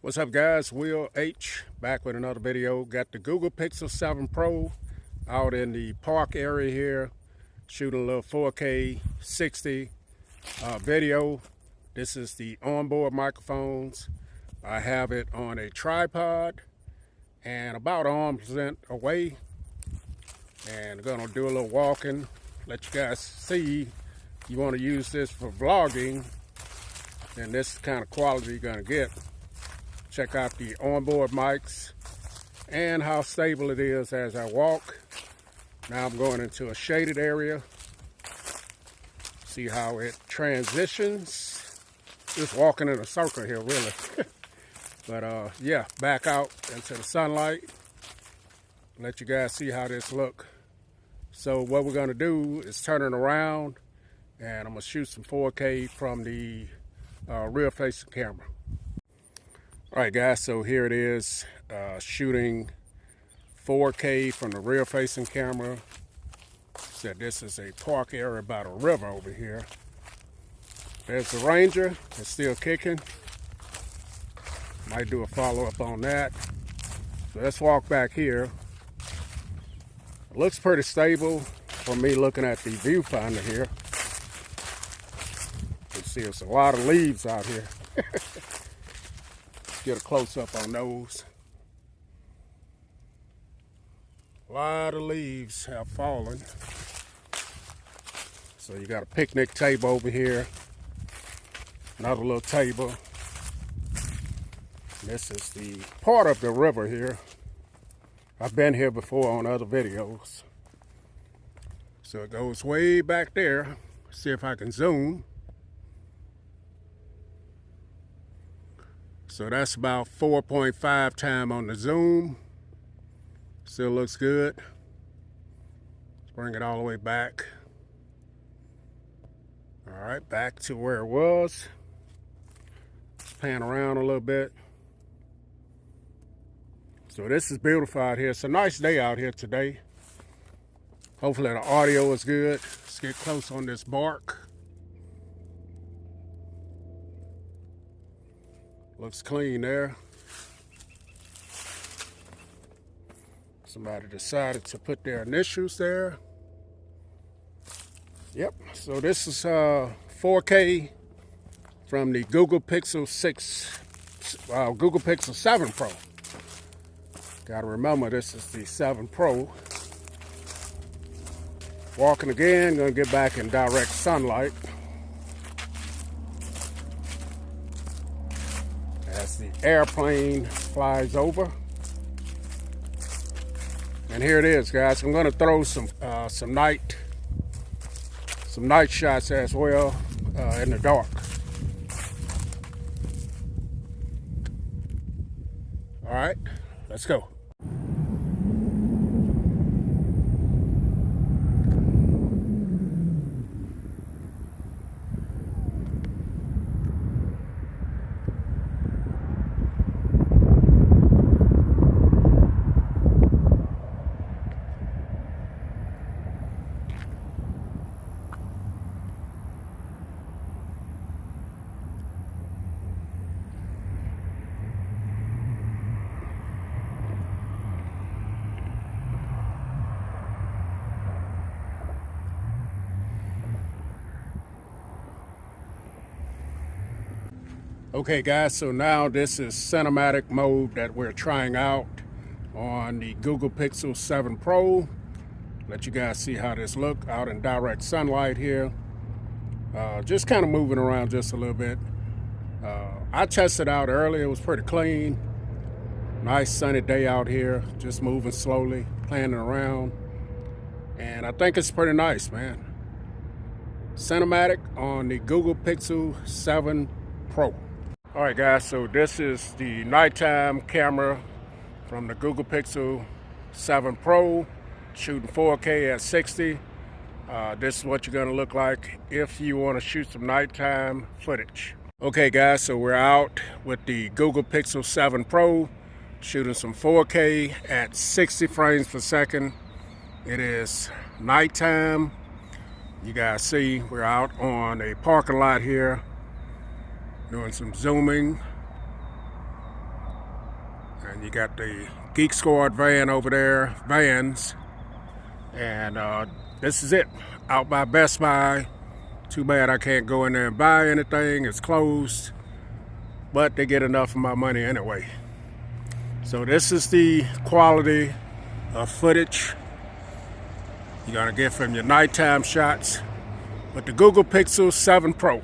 What's up, guys? Will H back with another video. Got the Google Pixel 7 Pro out in the park area here, shooting a little 4K 60 video. This is the onboard microphones. I have it on a tripod and about arm's length away, and I'm gonna do a little walking, let you guys see. You want to use this for vlogging, and this is the kind of quality you're gonna get. Check out the onboard mics and how stable it is as I walk. Now I'm going into a shaded area. See how it transitions. Just walking in a circle here, really. But yeah, back out into the sunlight. Let you guys see how this look. So what we're gonna do is turn it around, and I'm gonna shoot some 4K from the rear facing camera. All right, guys, so here it is, shooting 4K from the rear facing camera. Said this is a park area by the river over here. There's the Ranger, it's still kicking. Might do a follow-up on that. So let's walk back here. It looks pretty stable for me looking at the viewfinder here. You can see there's a lot of leaves out here. Get a close-up on those. A lot of leaves have fallen. So you got a picnic table over here. Another little table. This is the part of the river here. I've been here before on other videos. So it goes way back there. See if I can zoom. So that's about 4.5 time on the zoom. Still looks good. Let's bring it all the way back. All right, back to where it was. Let's pan around a little bit. So this is beautiful out here. It's a nice day out here today. Hopefully the audio is good. Let's get close on this bark. Looks clean there. Somebody decided to put their initials there. Yep, so this is 4K from the Google Pixel 7 Pro. Gotta remember, this is the 7 Pro. Walking again, gonna get back in direct sunlight. As the airplane flies over. And here it is, guys. I'm gonna throw some night shots as well in the dark. All right, let's go. Okay, guys, so now this is cinematic mode that we're trying out on the Google Pixel 7 Pro. Let you guys see how this look out in direct sunlight here. Just kind of moving around just a little bit. I tested out earlier, it was pretty clean. Nice sunny day out here, just moving slowly, playing around. And I think it's pretty nice, man. Cinematic on the Google Pixel 7 Pro. All right, guys, so this is the nighttime camera from the Google Pixel 7 Pro, shooting 4K at 60. This is what you're gonna look like if you wanna shoot some nighttime footage. Okay, guys, so we're out with the Google Pixel 7 Pro, shooting some 4K at 60 frames per second. It is nighttime. You guys see we're out on a parking lot here, doing some zooming. And you got the Geek Squad van over there, vans. And this is it, out by Best Buy. Too bad I can't go in there and buy anything, it's closed. But they get enough of my money anyway. So this is the quality of footage you're gonna get from your nighttime shots with the Google Pixel 7 Pro.